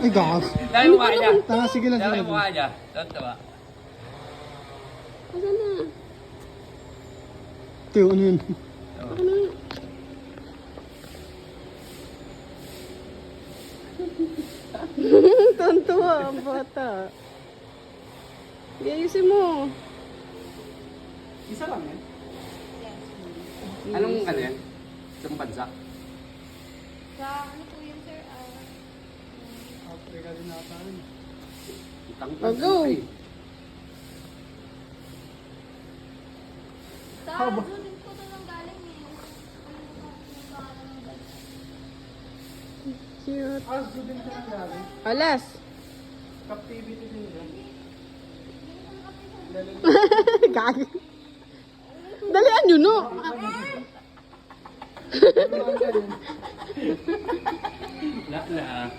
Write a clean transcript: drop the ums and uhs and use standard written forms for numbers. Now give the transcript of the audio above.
Ay, gas. Dahil mukha niya. Tanga, sige lang, Dahil sige mukha lang. niya. Tawa. Asan na? Tiyo, ano yun? Ano na? Tontuwa ang bata. Ayusin mo. Isa lang yan? Anong ano yan? Isang bansa? Sa ano po yun, sir? Africa din nata. Oh, go. Sa ano din po ito nang galing eh. Ano pangalan ng bansa? Cute. Gusto din siya ng galing. Alas. Captivity din siya. Gagi. Dalian nyo, no? Wala na.